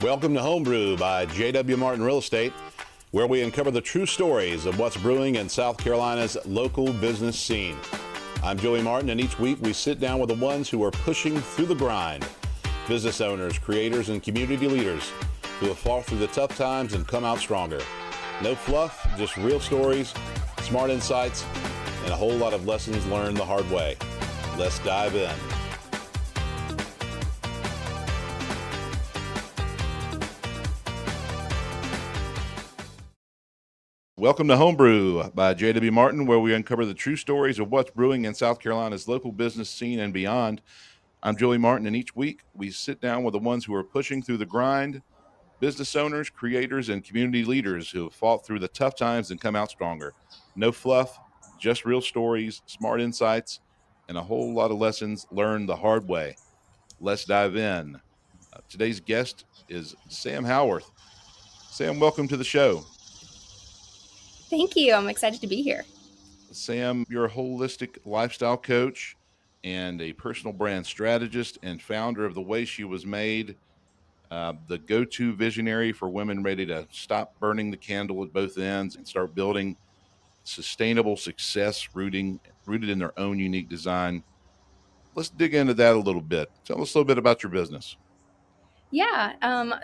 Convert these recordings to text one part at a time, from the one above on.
Welcome to Home Brew by J.W. Martin Real Estate, where we uncover the true stories of what's brewing in South Carolina's local business scene. I'm Joey Martin, and each week we sit down with the ones who are pushing through the grind. Business owners, creators, and community leaders who have fought through the tough times and come out stronger. No fluff, just real stories, smart insights, and a whole lot of lessons learned the hard way. Let's dive in. Welcome to Home Brew by J.W. Martin, where we uncover the true stories of what's brewing in South Carolina's local business scene and beyond. I'm Joey Martin, and each week we sit down with the ones who are pushing through the grind, business owners, creators, and community leaders who have fought through the tough times and come out stronger. No fluff, just real stories, smart insights, and a whole lot of lessons learned the hard way. Let's dive in. Today's guest is Sam Haworth. Sam, welcome to the show. Thank you. I'm excited to be here. Sam, you're a holistic lifestyle coach and a personal brand strategist and founder of The Way She Was Made, the go-to visionary for women ready to stop burning the candle at both ends and start building sustainable success rooted in their own unique design. Let's dig into that a little bit. Tell us a little bit about your business. Yeah,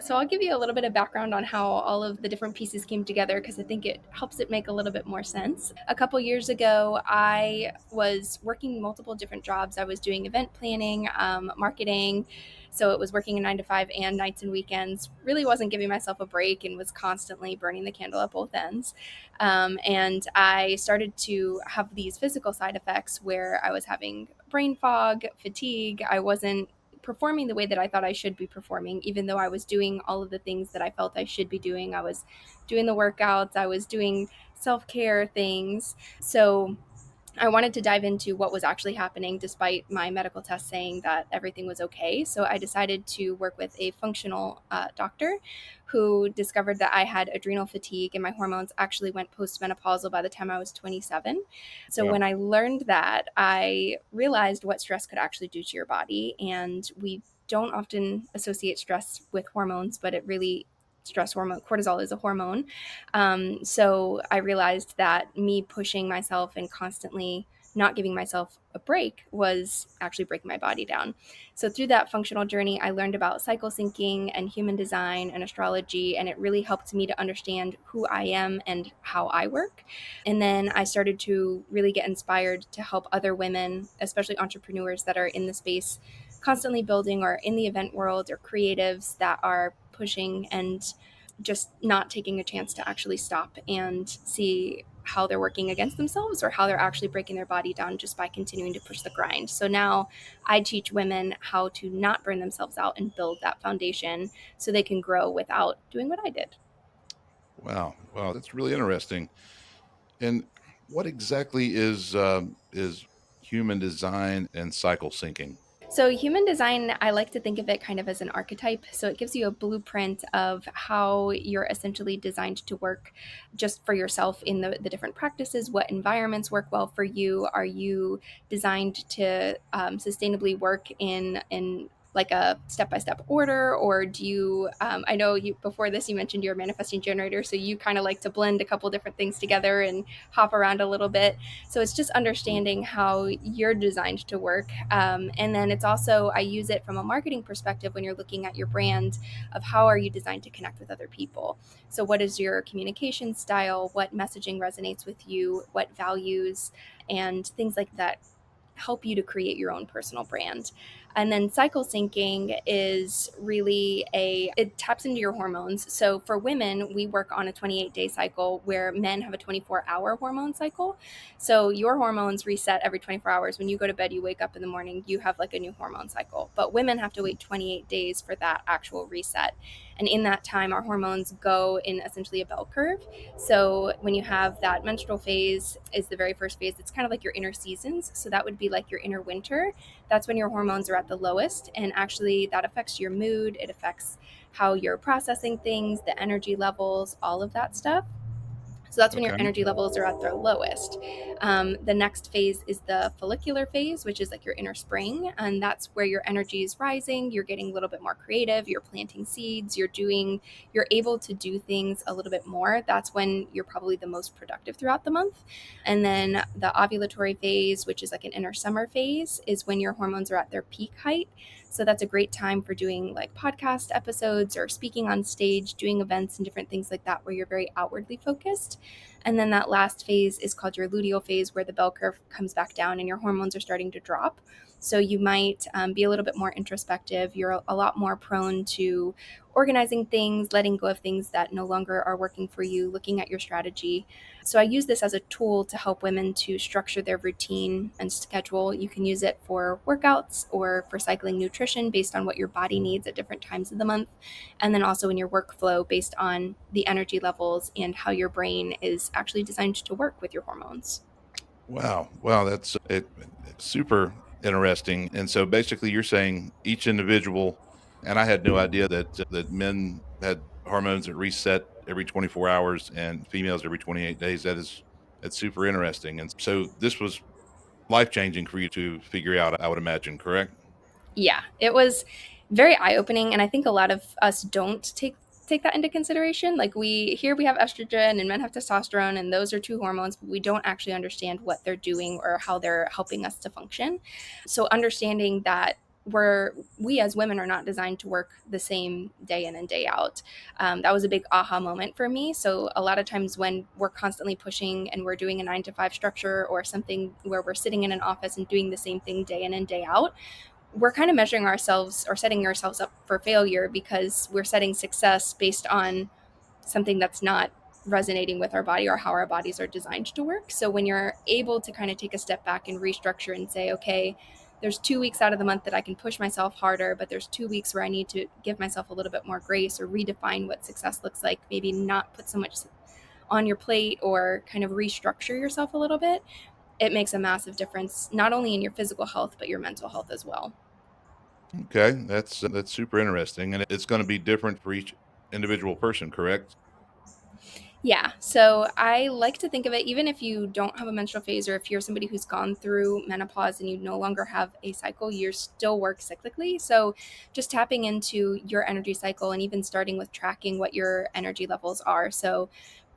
so I'll give you a little bit of background on how all of the different pieces came together because I think it helps it make a little bit more sense. A couple years ago, I was working multiple different jobs. I was doing event planning, marketing. So it was working a 9 to 5 and nights and weekends. Really wasn't giving myself a break and was constantly burning the candle at both ends. And I started to have these physical side effects where I was having brain fog, fatigue. I wasn't performing the way that I thought I should be performing, even though I was doing all of the things that I felt I should be doing. I was doing the workouts, I was doing self care things. So I wanted to dive into what was actually happening despite my medical test saying that everything was okay. So I decided to work with a functional doctor who discovered that I had adrenal fatigue and my hormones actually went postmenopausal by the time I was 27. So Wow. when I learned that, I realized what stress could actually do to your body. And we don't often associate stress with hormones, but it really stress hormone cortisol is a hormone. So I realized that me pushing myself and constantly not giving myself a break was actually breaking my body down. So through that functional journey, I learned about cycle syncing and human design and astrology, and it really helped me to understand who I am and how I work. And then I started to really get inspired to help other women, especially entrepreneurs that are in the space constantly building or in the event world or creatives that are pushing and just not taking a chance to actually stop and see how they're working against themselves or how they're actually breaking their body down just by continuing to push the grind. So now I teach women how to not burn themselves out and build that foundation so they can grow without doing what I did. Wow. Wow. That's really interesting. And what exactly is human design and cycle syncing? So, human design, I like to think of it kind of as an archetype. So, it gives you a blueprint of how you're essentially designed to work just for yourself in the different practices. What environments work well for you? Are you designed to sustainably work in like a step-by-step order, or do you I know you before this you mentioned you're a manifesting generator, so you kind of like to blend a couple different things together and hop around a little bit. So it's just understanding how you're designed to work. And then it's also, I use it from a marketing perspective when you're looking at your brand of how are you designed to connect with other people. So what is your communication style? What messaging resonates with you? What values and things like that help you to create your own personal brand. And then cycle syncing is really it taps into your hormones. So for women, we work on a 28-day cycle where men have a 24-hour hormone cycle. So your hormones reset every 24 hours. When you go to bed, you wake up in the morning, you have like a new hormone cycle. But women have to wait 28 days for that actual reset. And in that time, our hormones go in essentially a bell curve. So when you have that menstrual phase is the very first phase. It's kind of like your inner seasons. So that would be like your inner winter. That's when your hormones are at the lowest. And actually that affects your mood. It affects how you're processing things, the energy levels, all of that stuff. So that's when your Okay. energy levels are at their lowest. The next phase is the follicular phase, which is like your inner spring. And that's where your energy is rising. You're getting a little bit more creative. You're planting seeds. You're able to do things a little bit more. That's when you're probably the most productive throughout the month. And then the ovulatory phase, which is like an inner summer phase, is when your hormones are at their peak height. So that's a great time for doing like podcast episodes or speaking on stage, doing events and different things like that where you're very outwardly focused. And then that last phase is called your luteal phase, where the bell curve comes back down and your hormones are starting to drop. So you might be a little bit more introspective. You're a lot more prone to organizing things, letting go of things that no longer are working for you, looking at your strategy. So I use this as a tool to help women to structure their routine and schedule. You can use it for workouts or for cycling nutrition based on what your body needs at different times of the month. And then also in your workflow based on the energy levels and how your brain is actually designed to work with your hormones. Wow. Wow. It's super interesting. And so basically, you're saying each individual, and I had no idea that men had hormones that reset every 24 hours and females every 28 days. That's super interesting. And so this was life changing for you to figure out, I would imagine, correct? Yeah, it was very eye opening, and I think a lot of us don't take that into consideration. Like we have estrogen and men have testosterone, and those are two hormones, but we don't actually understand what they're doing or how they're helping us to function. So understanding that we as women are not designed to work the same day in and day out. That was a big aha moment for me. So a lot of times when we're constantly pushing and we're doing a 9 to 5 structure or something where we're sitting in an office and doing the same thing day in and day out, we're kind of measuring ourselves or setting ourselves up for failure because we're setting success based on something that's not resonating with our body or how our bodies are designed to work. So when you're able to kind of take a step back and restructure and say, okay, there's 2 weeks out of the month that I can push myself harder, but there's 2 weeks where I need to give myself a little bit more grace or redefine what success looks like, maybe not put so much on your plate or kind of restructure yourself a little bit, it makes a massive difference, not only in your physical health, but your mental health as well. Okay. That's super interesting. And it's going to be different for each individual person, correct? Yeah. So I like to think of it, even if you don't have a menstrual phase or if you're somebody who's gone through menopause and you no longer have a cycle, you still work cyclically. So just tapping into your energy cycle and even starting with tracking what your energy levels are. So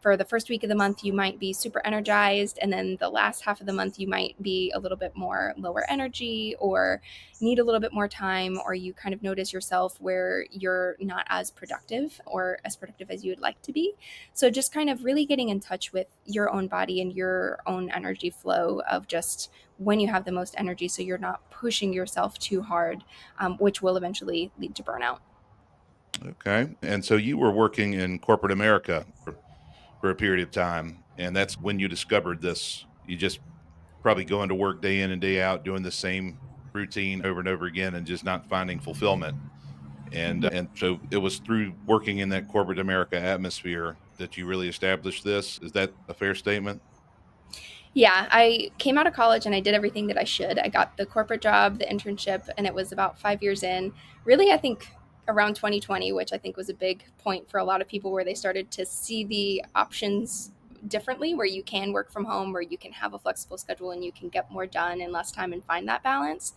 for the first week of the month, you might be super energized. And then the last half of the month, you might be a little bit more lower energy or need a little bit more time, or you kind of notice yourself where you're not as productive or as productive as you would like to be. So just kind of really getting in touch with your own body and your own energy flow of just when you have the most energy so you're not pushing yourself too hard, which will eventually lead to burnout. Okay. And so you were working in corporate America for a period of time. And that's when you discovered this. You just probably going to work day in and day out, doing the same routine over and over again and just not finding fulfillment. And so it was through working in that corporate America atmosphere that you really established this. Is that a fair statement? Yeah, I came out of college and I did everything that I should. I got the corporate job, the internship, and it was about 5 years in. Really, I think around 2020, which I think was a big point for a lot of people where they started to see the options differently, where you can work from home, where you can have a flexible schedule and you can get more done in less time and find that balance.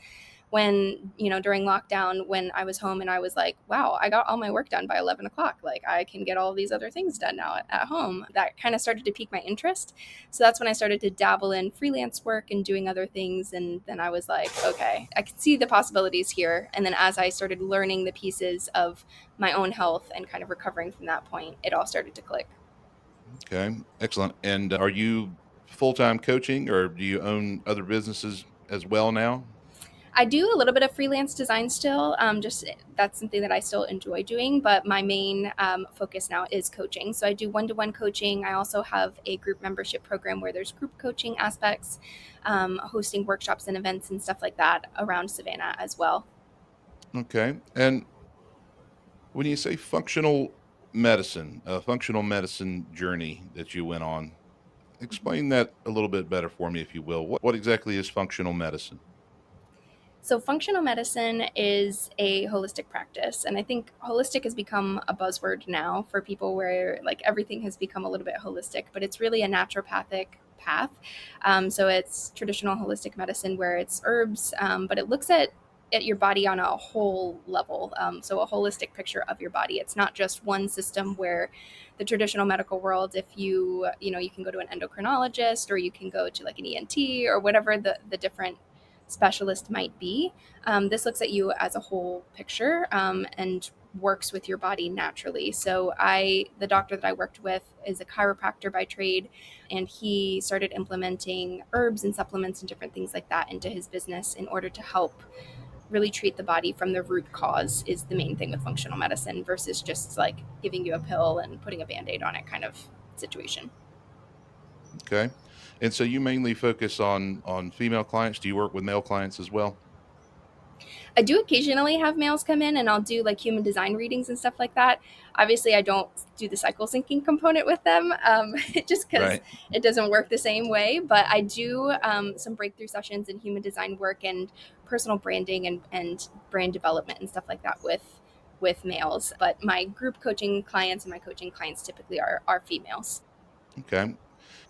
When, during lockdown, when I was home and I was like, wow, I got all my work done by 11 o'clock. Like, I can get all these other things done now at home. That kind of started to pique my interest. So that's when I started to dabble in freelance work and doing other things. And then I was like, okay, I can see the possibilities here. And then as I started learning the pieces of my own health and kind of recovering from that point, it all started to click. Okay. Excellent. And are you full time coaching or do you own other businesses as well now? I do a little bit of freelance design still. Just that's something that I still enjoy doing, but my main focus now is coaching. So I do one-to-one coaching. I also have a group membership program where there's group coaching aspects, hosting workshops and events and stuff like that around Savannah as well. Okay. And when you say functional medicine, a functional medicine journey that you went on, explain that a little bit better for me, if you will. What exactly is functional medicine? So, functional medicine is a holistic practice. And I think holistic has become a buzzword now for people where like everything has become a little bit holistic, but it's really a naturopathic path. So, it's traditional holistic medicine where it's herbs, but it looks at your body on a whole level. So, a holistic picture of your body. It's not just one system where the traditional medical world, if you can go to an endocrinologist or you can go to like an ENT or whatever the different specialist might be. This looks at you as a whole picture and works with your body naturally. So the doctor that I worked with is a chiropractor by trade, and he started implementing herbs and supplements and different things like that into his business in order to help really treat the body from the root cause is the main thing with functional medicine versus just like giving you a pill and putting a band-aid on it kind of situation. Okay. And so you mainly focus on female clients. Do you work with male clients as well? I do occasionally have males come in and I'll do like human design readings and stuff like that. Obviously, I don't do the cycle syncing component with them just because Right. it doesn't work the same way. But I do some breakthrough sessions in human design work and personal branding and brand development and stuff like that with males. But my group coaching clients and my coaching clients typically are females. Okay.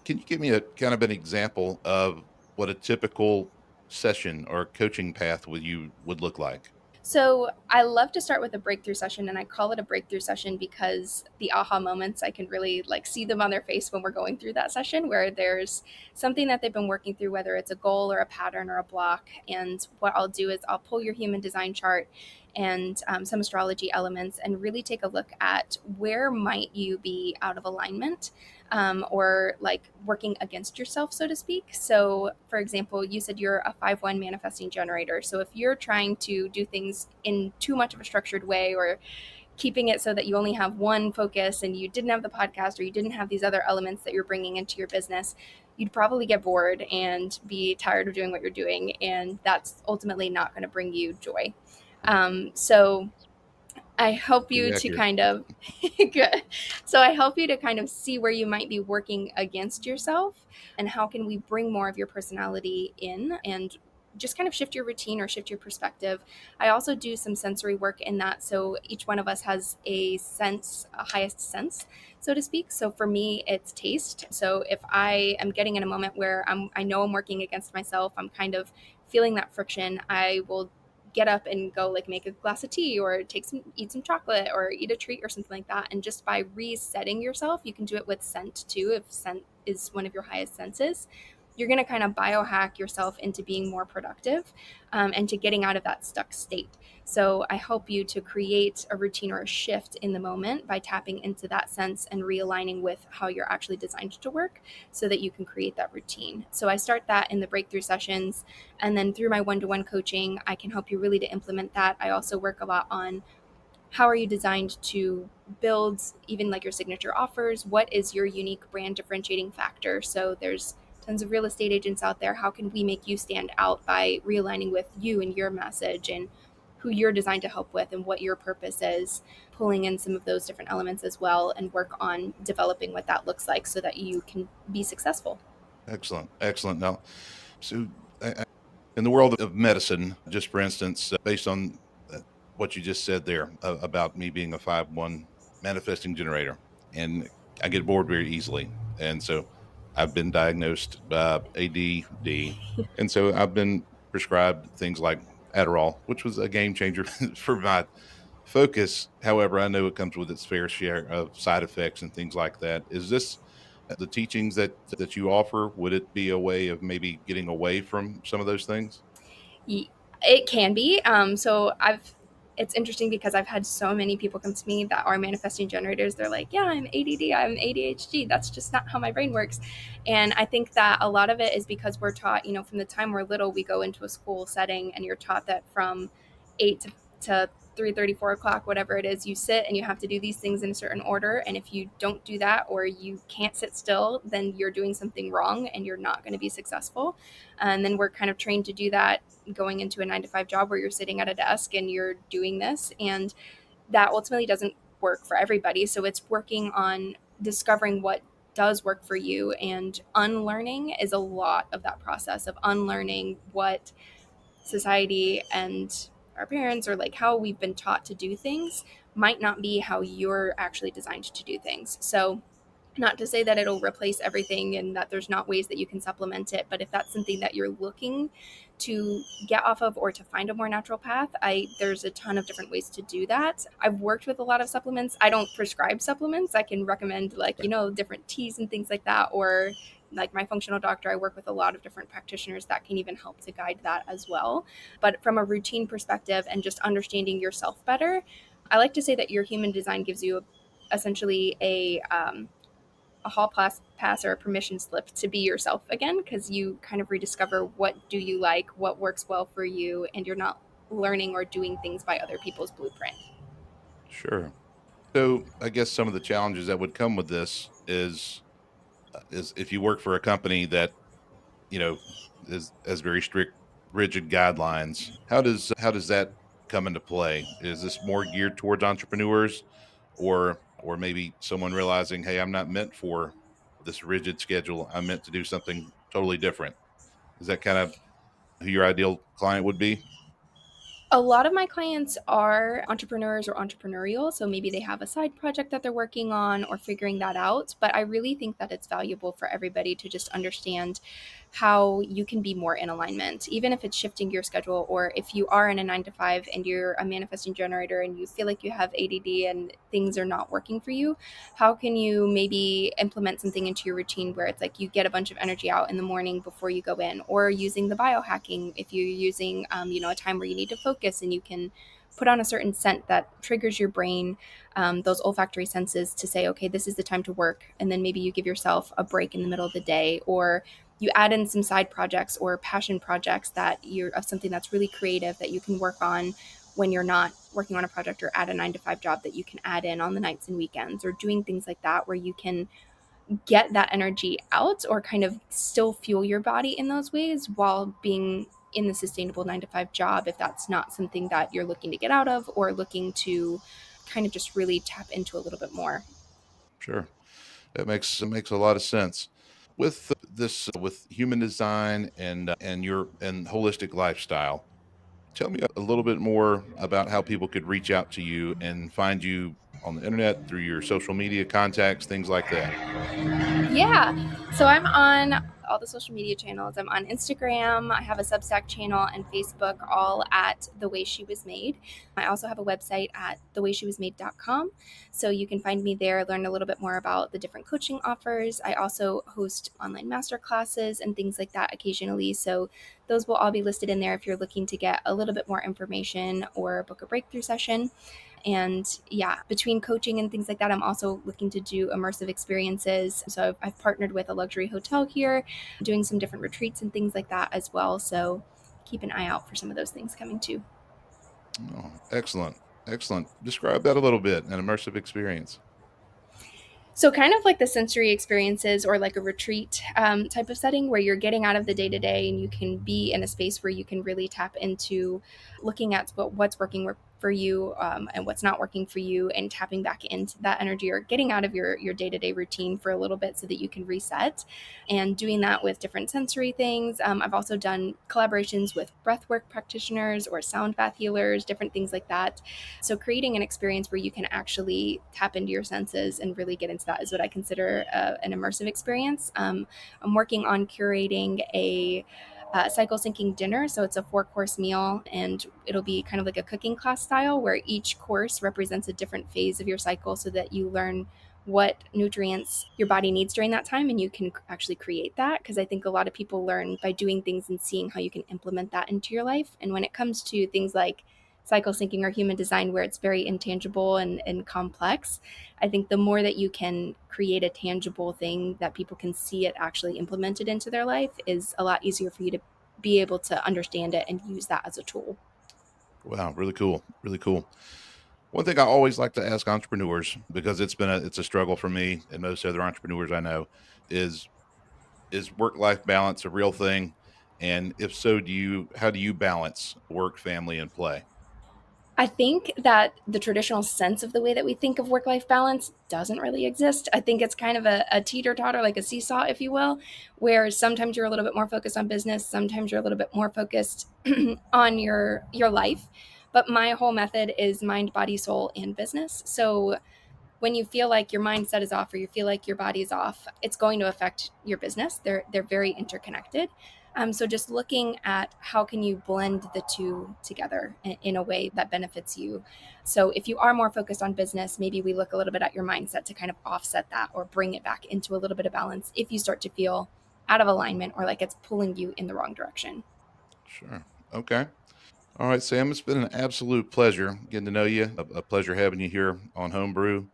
Can you give me a kind of an example of what a typical session or coaching path with you would look like? So I love to start with a breakthrough session, and I call it a breakthrough session because the aha moments, I can really like see them on their face when we're going through that session, where there's something that they've been working through, whether it's a goal or a pattern or a block. And what I'll do is I'll pull your human design chart and some astrology elements and really take a look at where might you be out of alignment, or like working against yourself, so to speak. So, for example, you said you're a 5-1 manifesting generator. So, if you're trying to do things in too much of a structured way, or keeping it so that you only have one focus and you didn't have the podcast or you didn't have these other elements that you're bringing into your business, you'd probably get bored and be tired of doing what you're doing. And that's ultimately not going to bring you joy. So, I help you Pretty to accurate. kind of good. So I help you to kind of see where you might be working against yourself and how can we bring more of your personality in and just kind of shift your routine or shift your perspective. I also do some sensory work in that. So each one of us has a sense, a highest sense, so to speak. So for me, it's taste. So if I am getting in a moment where I know I'm working against myself, I'm kind of feeling that friction, I will get up and go like make a glass of tea or eat some chocolate or eat a treat or something like that. And just by resetting yourself, you can do it with scent too. If scent is one of your highest senses, you're going to kind of biohack yourself into being more productive, and to getting out of that stuck state. So I help you to create a routine or a shift in the moment by tapping into that sense and realigning with how you're actually designed to work so that you can create that routine. So I start that in the breakthrough sessions, and then through my one-to-one coaching, I can help you really to implement that. I also work a lot on how are you designed to build even like your signature offers? What is your unique brand differentiating factor? So there's tons of real estate agents out there. How can we make you stand out by realigning with you and your message and who you're designed to help with and what your purpose is, pulling in some of those different elements as well and work on developing what that looks like so that you can be successful. Excellent. Excellent. Now, so in the world of medicine, just for instance, based on uh, what you just said there about me being a 5-1 manifesting generator, and I get bored very easily. And so I've been diagnosed ADD. And so I've been prescribed things like Adderall, which was a game changer for my focus. However, I know it comes with its fair share of side effects and things like that. Is this the teachings that you offer? Would it be a way of maybe getting away from some of those things? It can be. It's interesting because I've had so many people come to me that are manifesting generators. They're like, yeah, I'm ADD, I'm ADHD. That's just not how my brain works. And I think that a lot of it is because we're taught, from the time we're little, we go into a school setting and you're taught that from 8 to 3:30, 4 o'clock, whatever it is, you sit and you have to do these things in a certain order. And if you don't do that or you can't sit still, then you're doing something wrong and you're not going to be successful. And then we're kind of trained to do that going into a 9 to 5 job where you're sitting at a desk and you're doing this. And that ultimately doesn't work for everybody. So it's working on discovering what does work for you, and unlearning is a lot of that process of unlearning what society and our parents, or like how we've been taught to do things, might not be how you're actually designed to do things. So not to say that it'll replace everything and that there's not ways that you can supplement it, but if that's something that you're looking to get off of or to find a more natural path, I there's a ton of different ways to do that. I've worked with a lot of supplements. I don't prescribe supplements. I can recommend, like, Okay. different teas and things like that, or like my functional doctor, I work with a lot of different practitioners that can even help to guide that as well. But from a routine perspective and just understanding yourself better, I like to say that your human design gives you essentially a pass or a permission slip to be yourself again, because you kind of rediscover what do you like, what works well for you, and you're not learning or doing things by other people's blueprint. Sure. So I guess some of the challenges that would come with this is if you work for a company that you know is has very strict, rigid guidelines. How does that come into play? Is this more geared towards entrepreneurs, or maybe someone realizing, hey, I'm not meant for this rigid schedule. I'm meant to do something totally different. Is that kind of who your ideal client would be? A lot of my clients are entrepreneurs or entrepreneurial, so maybe they have a side project that they're working on or figuring that out. But I really think that it's valuable for everybody to just understand how you can be more in alignment, even if it's shifting your schedule, or if you are in a 9 to 5 and you're a manifesting generator and you feel like you have ADD and things are not working for you. How can you maybe implement something into your routine where it's like you get a bunch of energy out in the morning before you go in, or using the biohacking if you're using, a time where you need to focus and you can put on a certain scent that triggers your brain, those olfactory senses, to say, okay, this is the time to work. And then maybe you give yourself a break in the middle of the day, or you add in some side projects or passion projects that you're of something that's really creative that you can work on when you're not working on a project, or at a 9 to 5 job that you can add in on the nights and weekends, or doing things like that where you can get that energy out or kind of still fuel your body in those ways while being in the sustainable 9 to 5 job, if that's not something that you're looking to get out of or looking to kind of just really tap into a little bit more. Sure, that makes a lot of sense. With with human design and holistic lifestyle, tell me a little bit more about how people could reach out to you and find you on the internet through your social media contacts, things like that. Yeah. So I'm on all the social media channels. I'm on Instagram. I have a Substack channel and Facebook, all at The Way She Was Made. I also have a website at thewaysshewasmade.com. So you can find me there, learn a little bit more about the different coaching offers. I also host online master classes and things like that occasionally. So those will all be listed in there if you're looking to get a little bit more information or book a breakthrough session. And yeah, between coaching and things like that, I'm also looking to do immersive experiences. So I've partnered with a luxury hotel here, doing some different retreats and things like that as well. So keep an eye out for some of those things coming too. Oh, excellent. Excellent. Describe that a little bit, an immersive experience. So, kind of like the sensory experiences or like a retreat type of setting where you're getting out of the day to day and you can be in a space where you can really tap into looking at what's working for you, and what's not working for you, and tapping back into that energy, or getting out of your day to day routine for a little bit so that you can reset, and doing that with different sensory things. I've also done collaborations with breathwork practitioners or sound bath healers, different things like that. So creating an experience where you can actually tap into your senses and really get into that is what I consider an immersive experience. I'm working on curating a cycle syncing dinner. So it's a 4 course meal, and it'll be kind of like a cooking class style where each course represents a different phase of your cycle so that you learn what nutrients your body needs during that time, and you can actually create that, because I think a lot of people learn by doing things and seeing how you can implement that into your life. And when it comes to things like cycle syncing or human design, where it's very intangible and complex, I think the more that you can create a tangible thing that people can see it actually implemented into their life, is a lot easier for you to be able to understand it and use that as a tool. Wow, really cool. Really cool. One thing I always like to ask entrepreneurs, because it's a struggle for me and most other entrepreneurs I know, is is work life balance a real thing? And if so, do you how do you balance work, family, and play? I think that the traditional sense of the way that we think of work life balance doesn't really exist. I think it's kind of a teeter totter, like a seesaw, if you will, where sometimes you're a little bit more focused on business, sometimes you're a little bit more focused on your life. But my whole method is mind, body, soul, and business. So when you feel like your mindset is off or you feel like your body is off, it's going to affect your business. They're very interconnected. So just looking at how can you blend the two together in a way that benefits you. So if you are more focused on business, maybe we look a little bit at your mindset to kind of offset that or bring it back into a little bit of balance if you start to feel out of alignment or like it's pulling you in the wrong direction. Sure. Okay. All right, Sam, it's been an absolute pleasure getting to know you. A pleasure having you here on Homebrew.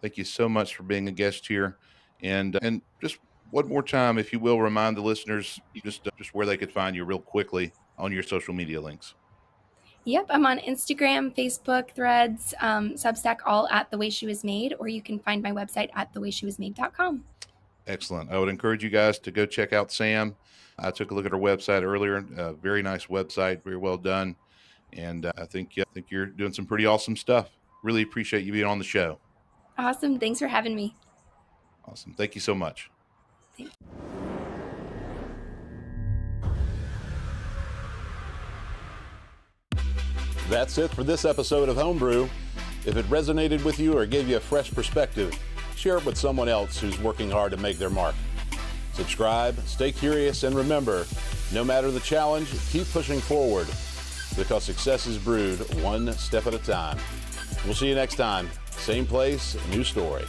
Thank you so much for being a guest here. And just one more time, if you will, remind the listeners just where they could find you real quickly on your social media links. Yep, I'm on Instagram, Facebook, Threads, Substack, all at The Way She Was Made, or you can find my website at thewaysshewasmade.com. Excellent. I would encourage you guys to go check out Sam. I took a look at her website earlier. Very nice website, very well done. And I think you're doing some pretty awesome stuff. Really appreciate you being on the show. Awesome. Thanks for having me. Awesome. Thank you so much. Thanks. That's it for this episode of Homebrew. If it resonated with you or gave you a fresh perspective, share it with someone else who's working hard to make their mark. Subscribe, stay curious, and remember, no matter the challenge, keep pushing forward because success is brewed one step at a time. We'll see you next time. Same place, new story.